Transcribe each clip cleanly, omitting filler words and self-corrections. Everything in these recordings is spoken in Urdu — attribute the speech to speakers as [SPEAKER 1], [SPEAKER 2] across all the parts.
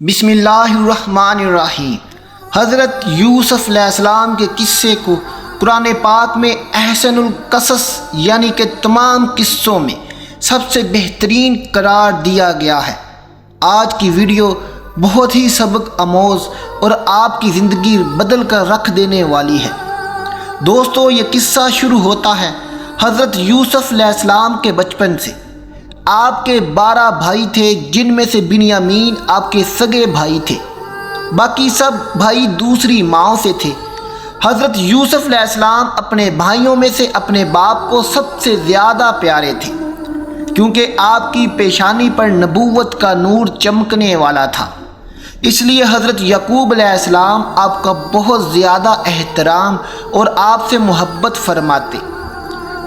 [SPEAKER 1] بسم اللہ الرحمن الرحیم۔ حضرت یوسف علیہ السلام کے قصے کو قرآن پاک میں احسن القصص یعنی کہ تمام قصوں میں سب سے بہترین قرار دیا گیا ہے۔ آج کی ویڈیو بہت ہی سبق آموز اور آپ کی زندگی بدل کر رکھ دینے والی ہے۔ دوستو، یہ قصہ شروع ہوتا ہے حضرت یوسف علیہ السلام کے بچپن سے۔ آپ کے 12 بھائی تھے، جن میں سے بنیامین آپ کے سگے بھائی تھے، باقی سب بھائی دوسری ماؤں سے تھے۔ حضرت یوسف علیہ السلام اپنے بھائیوں میں سے اپنے باپ کو سب سے زیادہ پیارے تھے، کیونکہ آپ کی پیشانی پر نبوت کا نور چمکنے والا تھا۔ اس لیے حضرت یعقوب علیہ السلام آپ کا بہت زیادہ احترام اور آپ سے محبت فرماتے۔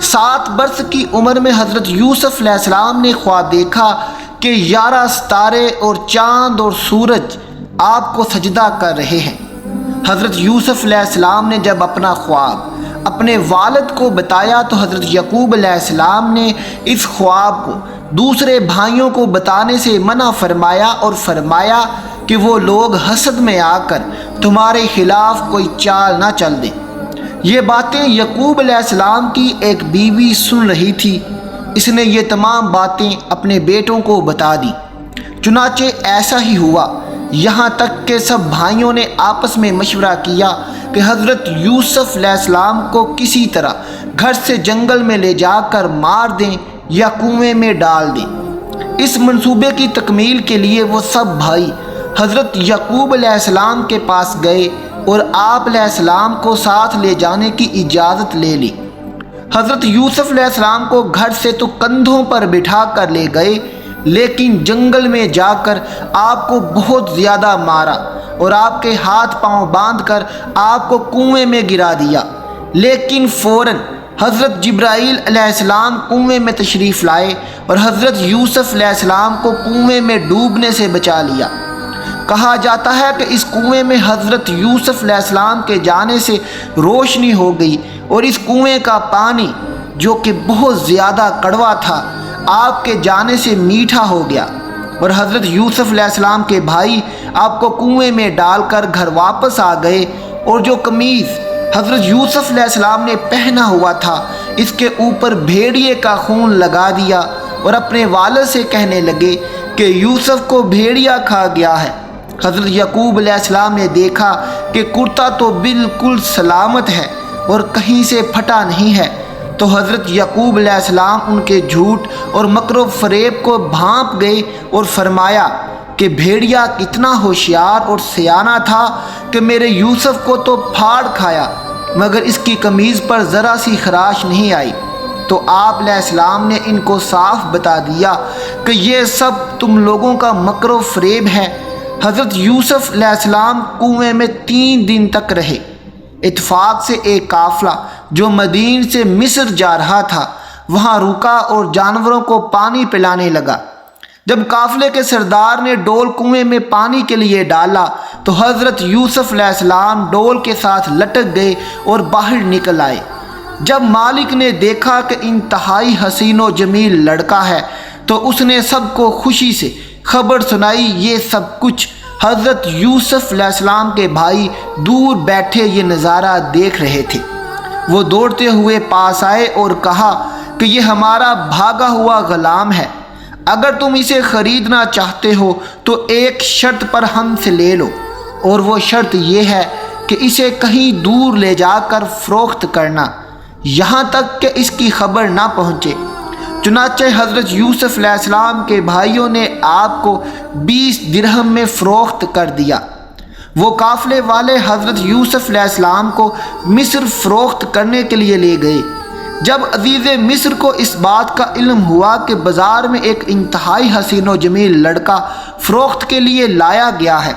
[SPEAKER 1] 7 برس کی عمر میں حضرت یوسف علیہ السلام نے خواب دیکھا کہ 11 ستارے اور چاند اور سورج آپ کو سجدہ کر رہے ہیں۔ حضرت یوسف علیہ السلام نے جب اپنا خواب اپنے والد کو بتایا تو حضرت یعقوب علیہ السلام نے اس خواب کو دوسرے بھائیوں کو بتانے سے منع فرمایا اور فرمایا کہ وہ لوگ حسد میں آ کر تمہارے خلاف کوئی چال نہ چل دیں۔ یہ باتیں یعقوب علیہ السلام کی ایک بیوی سن رہی تھی۔ اس نے یہ تمام باتیں اپنے بیٹوں کو بتا دیں۔ چنانچہ ایسا ہی ہوا، یہاں تک کہ سب بھائیوں نے آپس میں مشورہ کیا کہ حضرت یوسف علیہ السلام کو کسی طرح گھر سے جنگل میں لے جا کر مار دیں یا کنویں میں ڈال دیں۔ اس منصوبے کی تکمیل کے لیے وہ سب بھائی حضرت یعقوب علیہ السلام کے پاس گئے اور آپ علیہ السلام کو ساتھ لے جانے کی اجازت لے لی۔ حضرت یوسف علیہ السلام کو گھر سے تو کندھوں پر بٹھا کر لے گئے، لیکن جنگل میں جا کر آپ کو بہت زیادہ مارا اور آپ کے ہاتھ پاؤں باندھ کر آپ کو کنویں میں گرا دیا۔ لیکن فوراً حضرت جبرائیل علیہ السلام کنویں میں تشریف لائے اور حضرت یوسف علیہ السلام کو کنویں میں ڈوبنے سے بچا لیا۔ کہا جاتا ہے کہ اس کنویں میں حضرت یوسف علیہ السلام کے جانے سے روشنی ہو گئی اور اس کنویں کا پانی جو کہ بہت زیادہ کڑوا تھا آپ کے جانے سے میٹھا ہو گیا، اور حضرت یوسف علیہ السلام کے بھائی آپ کو کنویں میں ڈال کر گھر واپس آ گئے، اور جو قمیض حضرت یوسف علیہ السلام نے پہنا ہوا تھا اس کے اوپر بھیڑیے کا خون لگا دیا اور اپنے والد سے کہنے لگے کہ یوسف کو بھیڑیا کھا گیا ہے۔ حضرت یعقوب علیہ السلام نے دیکھا کہ کرتا تو بالکل سلامت ہے اور کہیں سے پھٹا نہیں ہے، تو حضرت یعقوب علیہ السلام ان کے جھوٹ اور مکر و فریب کو بھانپ گئے اور فرمایا کہ بھیڑیا کتنا ہوشیار اور سیانہ تھا کہ میرے یوسف کو تو پھاڑ کھایا، مگر اس کی قمیض پر ذرا سی خراش نہیں آئی۔ تو آپ علیہ السلام نے ان کو صاف بتا دیا کہ یہ سب تم لوگوں کا مکر و فریب ہے۔ حضرت یوسف علیہ السلام کنویں میں 3 دن تک رہے۔ اتفاق سے ایک قافلہ جو مدین سے مصر جا رہا تھا وہاں رکا اور جانوروں کو پانی پلانے لگا۔ جب قافلے کے سردار نے ڈول کنویں میں پانی کے لیے ڈالا تو حضرت یوسف علیہ السلام ڈول کے ساتھ لٹک گئے اور باہر نکل آئے۔ جب مالک نے دیکھا کہ انتہائی حسین و جمیل لڑکا ہے تو اس نے سب کو خوشی سے خبر سنائی۔ یہ سب کچھ حضرت یوسف علیہ السلام کے بھائی دور بیٹھے یہ نظارہ دیکھ رہے تھے۔ وہ دوڑتے ہوئے پاس آئے اور کہا کہ یہ ہمارا بھاگا ہوا غلام ہے، اگر تم اسے خریدنا چاہتے ہو تو ایک شرط پر ہم سے لے لو، اور وہ شرط یہ ہے کہ اسے کہیں دور لے جا کر فروخت کرنا، یہاں تک کہ اس کی خبر نہ پہنچے۔ چنانچہ حضرت یوسف علیہ السلام کے بھائیوں نے آپ کو 20 درہم میں فروخت کر دیا۔ وہ قافلے والے حضرت یوسف علیہ السلام کو مصر فروخت کرنے کے لیے لے گئے۔ جب عزیز مصر کو اس بات کا علم ہوا کہ بازار میں ایک انتہائی حسین و جمیل لڑکا فروخت کے لیے لایا گیا ہے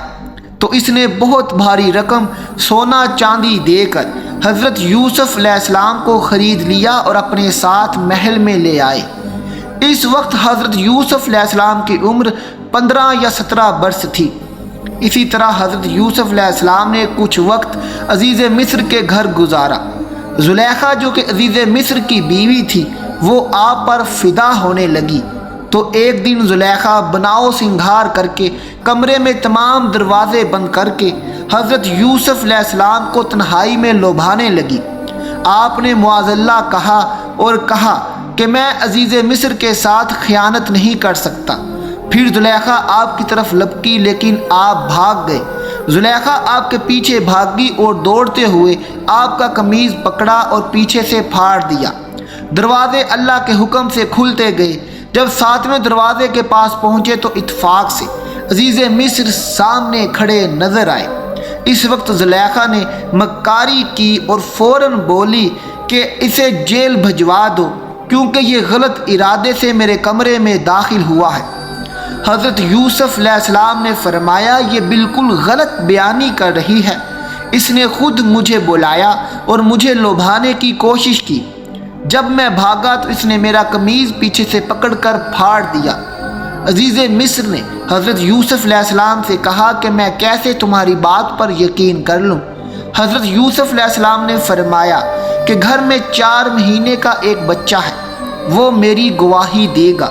[SPEAKER 1] تو اس نے بہت بھاری رقم سونا چاندی دے کر حضرت یوسف علیہ السلام کو خرید لیا اور اپنے ساتھ محل میں لے آئے۔ اس وقت حضرت یوسف علیہ السلام کی عمر 15 یا 17 برس تھی۔ اسی طرح حضرت یوسف علیہ السلام نے کچھ وقت عزیز مصر کے گھر گزارا۔ زلیخا جو کہ عزیز مصر کی بیوی تھی وہ آپ پر فدا ہونے لگی، تو ایک دن زلیخا بناؤ سنگھار کر کے کمرے میں تمام دروازے بند کر کے حضرت یوسف علیہ السلام کو تنہائی میں لبھانے لگی۔ آپ نے معاذ اللہ کہا اور کہا کہ میں عزیز مصر کے ساتھ خیانت نہیں کر سکتا۔ پھر زلیخا آپ کی طرف لپکی لیکن آپ بھاگ گئے۔ زلیخا آپ کے پیچھے بھاگی اور دوڑتے ہوئے آپ کا قمیض پکڑا اور پیچھے سے پھاڑ دیا۔ دروازے اللہ کے حکم سے کھلتے گئے۔ جب 7ویں دروازے کے پاس پہنچے تو اتفاق سے عزیز مصر سامنے کھڑے نظر آئے۔ اس وقت زلیخا نے مکاری کی اور فوراً بولی کہ اسے جیل بھجوا دو، کیونکہ یہ غلط ارادے سے میرے کمرے میں داخل ہوا ہے۔ حضرت یوسف علیہ السلام نے فرمایا یہ بالکل غلط بیانی کر رہی ہے، اس نے خود مجھے بلایا اور مجھے لبھانے کی کوشش کی۔ جب میں بھاگا تو اس نے میرا قمیض پیچھے سے پکڑ کر پھاڑ دیا۔ عزیز مصر نے حضرت یوسف علیہ السلام سے کہا کہ میں کیسے تمہاری بات پر یقین کر لوں؟ حضرت یوسف علیہ السلام نے فرمایا کہ گھر میں 4 مہینے کا ایک بچہ ہے، وہ میری گواہی دے گا۔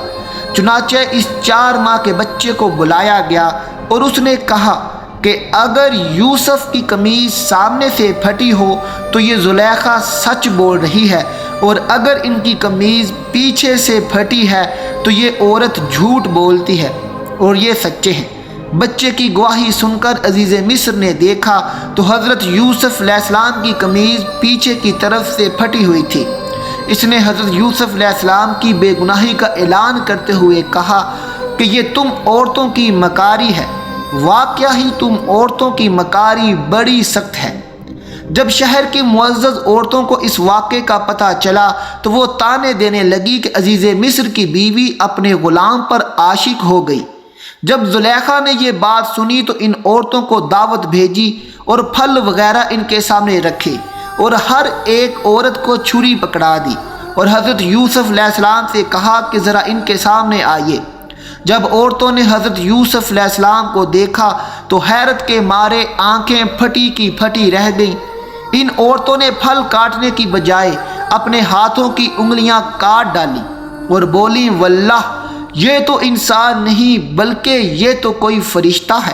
[SPEAKER 1] چنانچہ اس 4 ماہ کے بچے کو بلایا گیا اور اس نے کہا کہ اگر یوسف کی قمیض سامنے سے پھٹی ہو تو یہ زلیخا سچ بول رہی ہے، اور اگر ان کی قمیض پیچھے سے پھٹی ہے تو یہ عورت جھوٹ بولتی ہے اور یہ سچے ہیں۔ بچے کی گواہی سن کر عزیز مصر نے دیکھا تو حضرت یوسف علیہ السلام کی قمیض پیچھے کی طرف سے پھٹی ہوئی تھی۔ اس نے حضرت یوسف علیہ السلام کی بے گناہی کا اعلان کرتے ہوئے کہا کہ یہ تم عورتوں کی مکاری ہے، واقعہ ہی تم عورتوں کی مکاری بڑی سخت ہے۔ جب شہر کی معزز عورتوں کو اس واقعے کا پتہ چلا تو وہ طعنے دینے لگی کہ عزیز مصر کی بیوی اپنے غلام پر عاشق ہو گئی۔ جب زلیخا نے یہ بات سنی تو ان عورتوں کو دعوت بھیجی اور پھل وغیرہ ان کے سامنے رکھے اور ہر ایک عورت کو چھری پکڑا دی اور حضرت یوسف علیہ السلام سے کہا کہ ذرا ان کے سامنے آئیے۔ جب عورتوں نے حضرت یوسف علیہ السلام کو دیکھا تو حیرت کے مارے آنکھیں پھٹی کی پھٹی رہ گئیں۔ ان عورتوں نے پھل کاٹنے کی بجائے اپنے ہاتھوں کی انگلیاں کاٹ ڈالی اور بولی واللہ یہ تو انسان نہیں بلکہ یہ تو کوئی فرشتہ ہے۔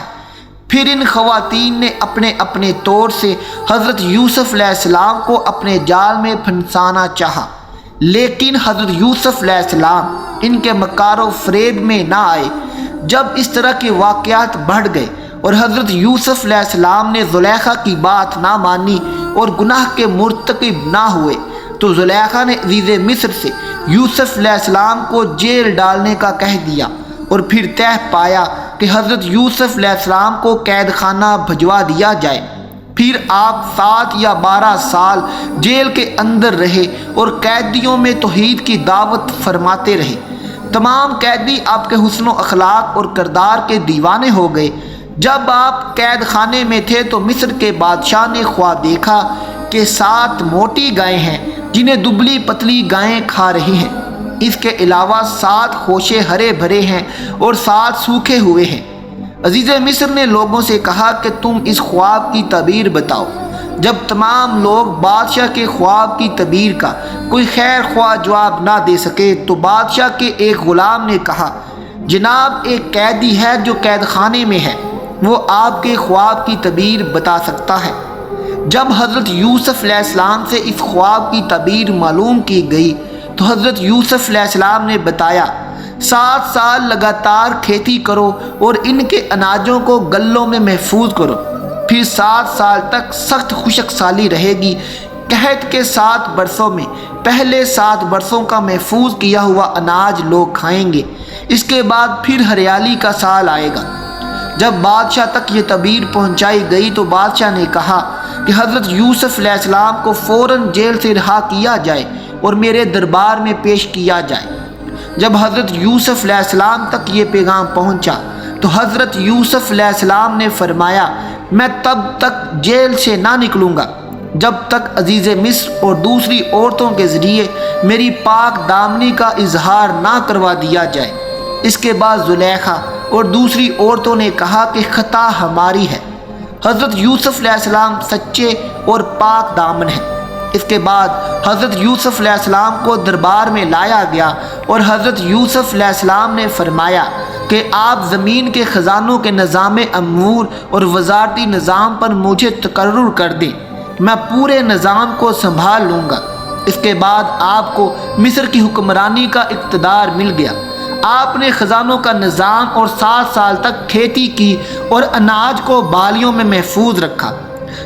[SPEAKER 1] پھر ان خواتین نے اپنے اپنے طور سے حضرت یوسف علیہ السلام کو اپنے جال میں پھنسانا چاہا، لیکن حضرت یوسف علیہ السلام ان کے مکار و فریب میں نہ آئے۔ جب اس طرح کے واقعات بڑھ گئے اور حضرت یوسف علیہ السلام نے زلیخا کی بات نہ مانی اور گناہ کے مرتکب نہ ہوئے تو زلیخا نے عزیز مصر سے یوسف علیہ السلام کو جیل ڈالنے کا کہہ دیا اور پھر طے پایا کہ حضرت یوسف علیہ السلام کو قید خانہ بھجوا دیا جائے۔ پھر آپ 7 یا 12 سال جیل کے اندر رہے اور قیدیوں میں توحید کی دعوت فرماتے رہے۔ تمام قیدی آپ کے حسن و اخلاق اور کردار کے دیوانے ہو گئے۔ جب آپ قید خانے میں تھے تو مصر کے بادشاہ نے خواب دیکھا کہ 7 موٹی گائیں ہیں جنہیں دبلی پتلی گائیں کھا رہی ہیں۔ اس کے علاوہ 7 خوشے ہرے بھرے ہیں اور 7 سوکھے ہوئے ہیں۔ عزیز مصر نے لوگوں سے کہا کہ تم اس خواب کی تعبیر بتاؤ۔ جب تمام لوگ بادشاہ کے خواب کی تعبیر کا کوئی خیر خواہ جواب نہ دے سکے تو بادشاہ کے ایک غلام نے کہا جناب ایک قیدی ہے جو قید خانے میں ہے، وہ آپ کے خواب کی تعبیر بتا سکتا ہے۔ جب حضرت یوسف علیہ السلام سے اس خواب کی تعبیر معلوم کی گئی تو حضرت یوسف علیہ السلام نے بتایا 7 سال لگاتار کھیتی کرو اور ان کے اناجوں کو گلوں میں محفوظ کرو، پھر 7 سال تک سخت خشک سالی رہے گی۔ قحط کے 7 برسوں میں پہلے 7 برسوں کا محفوظ کیا ہوا اناج لوگ کھائیں گے، اس کے بعد پھر ہریالی کا سال آئے گا۔ جب بادشاہ تک یہ تعبیر پہنچائی گئی تو بادشاہ نے کہا کہ حضرت یوسف علیہ السلام کو فوراً جیل سے رہا کیا جائے اور میرے دربار میں پیش کیا جائے۔ جب حضرت یوسف علیہ السلام تک یہ پیغام پہنچا تو حضرت یوسف علیہ السلام نے فرمایا میں تب تک جیل سے نہ نکلوں گا جب تک عزیز مصر اور دوسری عورتوں کے ذریعے میری پاک دامنی کا اظہار نہ کروا دیا جائے۔ اس کے بعد زلیخا اور دوسری عورتوں نے کہا کہ خطا ہماری ہے، حضرت یوسف علیہ السلام سچے اور پاک دامن ہیں۔ اس کے بعد حضرت یوسف علیہ السلام کو دربار میں لایا گیا اور حضرت یوسف علیہ السلام نے فرمایا کہ آپ زمین کے خزانوں کے نظام امور اور وزارتی نظام پر مجھے تقرر کر دیں، میں پورے نظام کو سنبھال لوں گا۔ اس کے بعد آپ کو مصر کی حکمرانی کا اقتدار مل گیا۔ آپ نے خزانوں کا نظام اور 7 سال تک کھیتی کی اور اناج کو بالیوں میں محفوظ رکھا،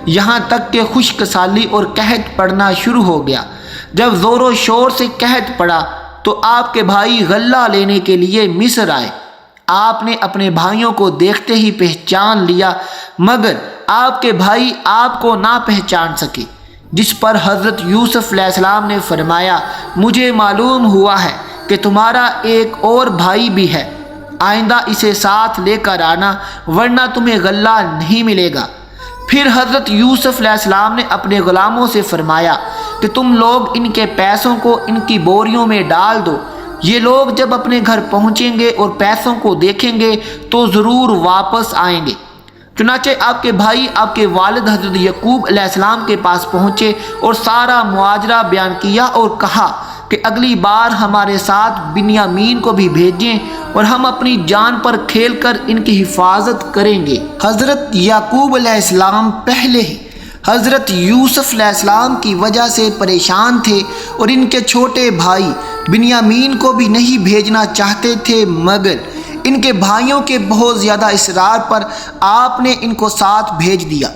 [SPEAKER 1] یہاں تک کہ خشک سالی اور قحط پڑنا شروع ہو گیا۔ جب زور و شور سے قحط پڑا تو آپ کے بھائی غلہ لینے کے لیے مصر آئے۔ آپ نے اپنے بھائیوں کو دیکھتے ہی پہچان لیا، مگر آپ کے بھائی آپ کو نہ پہچان سکے، جس پر حضرت یوسف علیہ السلام نے فرمایا، مجھے معلوم ہوا ہے کہ تمہارا ایک اور بھائی بھی ہے، آئندہ اسے ساتھ لے کر آنا ورنہ تمہیں غلہ نہیں ملے گا۔ پھر حضرت یوسف علیہ السلام نے اپنے غلاموں سے فرمایا کہ تم لوگ ان کے پیسوں کو ان کی بوریوں میں ڈال دو، یہ لوگ جب اپنے گھر پہنچیں گے اور پیسوں کو دیکھیں گے تو ضرور واپس آئیں گے۔ چنانچہ آپ کے بھائی آپ کے والد حضرت یعقوب علیہ السلام کے پاس پہنچے اور سارا مواجرہ بیان کیا اور کہا کہ اگلی بار ہمارے ساتھ بنیامین کو بھی بھیجیں اور ہم اپنی جان پر کھیل کر ان کی حفاظت کریں گے۔ حضرت یعقوب علیہ السلام پہلے ہی حضرت یوسف علیہ السلام کی وجہ سے پریشان تھے اور ان کے چھوٹے بھائی بنیامین کو بھی نہیں بھیجنا چاہتے تھے، مگر ان کے بھائیوں کے بہت زیادہ اصرار پر آپ نے ان کو ساتھ بھیج دیا۔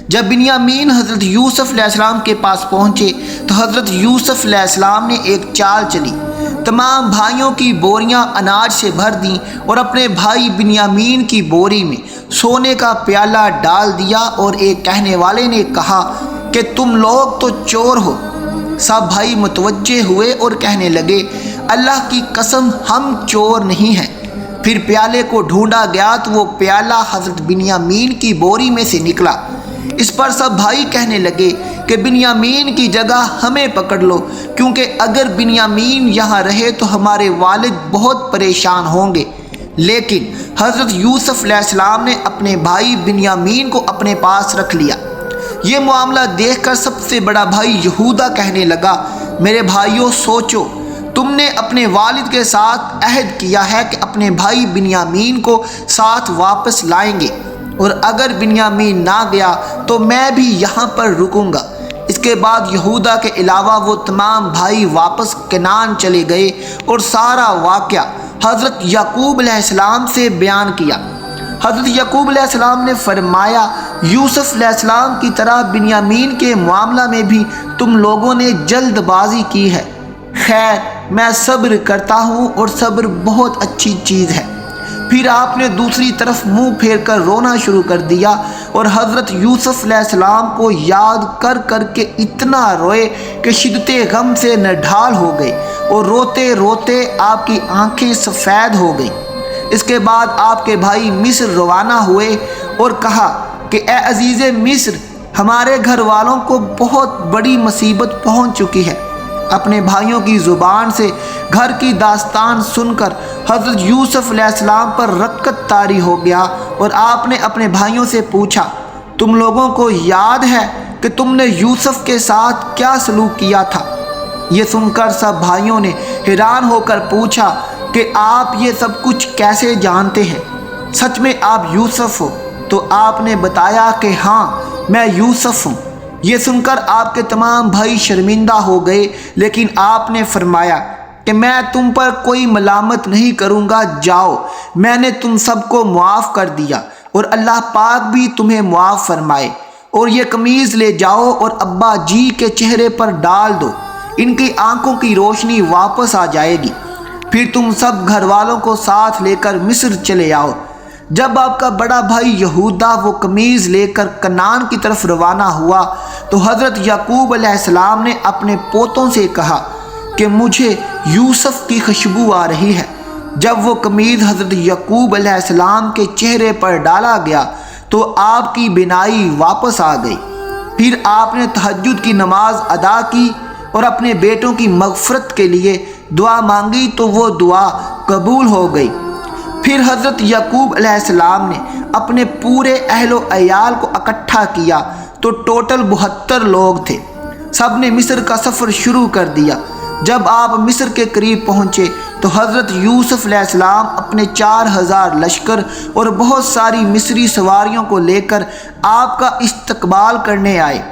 [SPEAKER 1] جب بنیامین حضرت یوسف علیہ السلام کے پاس پہنچے تو حضرت یوسف علیہ السلام نے ایک چال چلی، تمام بھائیوں کی بوریاں اناج سے بھر دیں اور اپنے بھائی بنیامین کی بوری میں سونے کا پیالہ ڈال دیا، اور ایک کہنے والے نے کہا کہ تم لوگ تو چور ہو۔ سب بھائی متوجہ ہوئے اور کہنے لگے، اللہ کی قسم ہم چور نہیں ہیں۔ پھر پیالے کو ڈھونڈا گیا تو وہ پیالہ حضرت بنیامین کی بوری میں سے نکلا۔ اس پر سب بھائی کہنے لگے کہ بنیامین کی جگہ ہمیں پکڑ لو، کیونکہ اگر بنیامین یہاں رہے تو ہمارے والد بہت پریشان ہوں گے۔ لیکن حضرت یوسف علیہ السلام نے اپنے بھائی بنیامین کو اپنے پاس رکھ لیا۔ یہ معاملہ دیکھ کر سب سے بڑا بھائی یہودا کہنے لگا، میرے بھائیوں سوچو، تم نے اپنے والد کے ساتھ عہد کیا ہے کہ اپنے بھائی بنیامین کو ساتھ واپس لائیں گے، اور اگر بنیامین نہ گیا تو میں بھی یہاں پر رکوں گا۔ اس کے بعد یہودا کے علاوہ وہ تمام بھائی واپس کنعان چلے گئے اور سارا واقعہ حضرت یعقوب علیہ السلام سے بیان کیا۔ حضرت یعقوب علیہ السلام نے فرمایا، یوسف علیہ السلام کی طرح بنیامین کے معاملہ میں بھی تم لوگوں نے جلد بازی کی ہے، خیر میں صبر کرتا ہوں اور صبر بہت اچھی چیز ہے۔ پھر آپ نے دوسری طرف منہ پھیر کر رونا شروع کر دیا اور حضرت یوسف علیہ السلام کو یاد کر کر کے اتنا روئے کہ شدت غم سے نڈھال ہو گئے اور روتے روتے آپ کی آنکھیں سفید ہو گئیں۔ اس کے بعد آپ کے بھائی مصر روانہ ہوئے اور کہا کہ اے عزیز مصر، ہمارے گھر والوں کو بہت بڑی مصیبت پہنچ چکی ہے۔ اپنے بھائیوں کی زبان سے گھر کی داستان سن کر حضرت یوسف علیہ السلام پر رقت طاری ہو گیا اور آپ نے اپنے بھائیوں سے پوچھا، تم لوگوں کو یاد ہے کہ تم نے یوسف کے ساتھ کیا سلوک کیا تھا؟ یہ سن کر سب بھائیوں نے حیران ہو کر پوچھا کہ آپ یہ سب کچھ کیسے جانتے ہیں؟ سچ میں آپ یوسف ہو؟ تو آپ نے بتایا کہ ہاں میں یوسف ہوں۔ یہ سن کر آپ کے تمام بھائی شرمندہ ہو گئے، لیکن آپ نے فرمایا کہ میں تم پر کوئی ملامت نہیں کروں گا، جاؤ، میں نے تم سب کو معاف کر دیا اور اللہ پاک بھی تمہیں معاف فرمائے، اور یہ قمیض لے جاؤ اور ابا جی کے چہرے پر ڈال دو، ان کی آنکھوں کی روشنی واپس آ جائے گی، پھر تم سب گھر والوں کو ساتھ لے کر مصر چلے آؤ۔ جب آپ کا بڑا بھائی یہودا وہ قمیض لے کر کنعان کی طرف روانہ ہوا تو حضرت یعقوب علیہ السلام نے اپنے پوتوں سے کہا کہ مجھے یوسف کی خوشبو آ رہی ہے۔ جب وہ قمیض حضرت یعقوب علیہ السلام کے چہرے پر ڈالا گیا تو آپ کی بینائی واپس آ گئی۔ پھر آپ نے تہجد کی نماز ادا کی اور اپنے بیٹوں کی مغفرت کے لیے دعا مانگی تو وہ دعا قبول ہو گئی۔ پھر حضرت یعقوب علیہ السلام نے اپنے پورے اہل و عیال کو اکٹھا کیا تو ٹوٹل 72 لوگ تھے۔ سب نے مصر کا سفر شروع کر دیا۔ جب آپ مصر کے قریب پہنچے تو حضرت یوسف علیہ السلام اپنے 4000 لشکر اور بہت ساری مصری سواریوں کو لے کر آپ کا استقبال کرنے آئے۔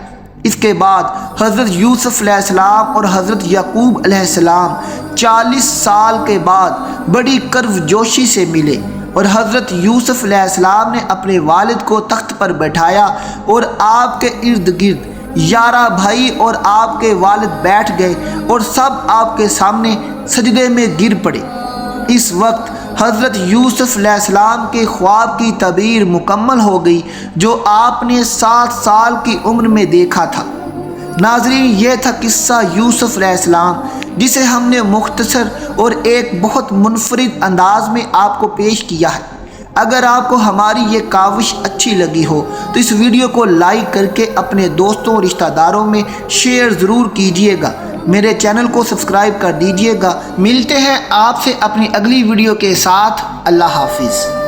[SPEAKER 1] اس کے بعد حضرت یوسف علیہ السلام اور حضرت یعقوب علیہ السلام 40 سال کے بعد بڑی کرو جوشی سے ملے، اور حضرت یوسف علیہ السلام نے اپنے والد کو تخت پر بٹھایا اور آپ کے ارد گرد 11 بھائی اور آپ کے والد بیٹھ گئے اور سب آپ کے سامنے سجدے میں گر پڑے۔ اس وقت حضرت یوسف علیہ السلام کے خواب کی تعبیر مکمل ہو گئی جو آپ نے 7 سال کی عمر میں دیکھا تھا۔ ناظرین، یہ تھا قصہ یوسف علیہ السلام، جسے ہم نے مختصر اور ایک بہت منفرد انداز میں آپ کو پیش کیا ہے۔ اگر آپ کو ہماری یہ کاوش اچھی لگی ہو تو اس ویڈیو کو لائک کر کے اپنے دوستوں اور رشتہ داروں میں شیئر ضرور کیجیے گا۔ میرے چینل کو سبسکرائب کر دیجیے گا۔ ملتے ہیں آپ سے اپنی اگلی ویڈیو کے ساتھ۔ اللہ حافظ۔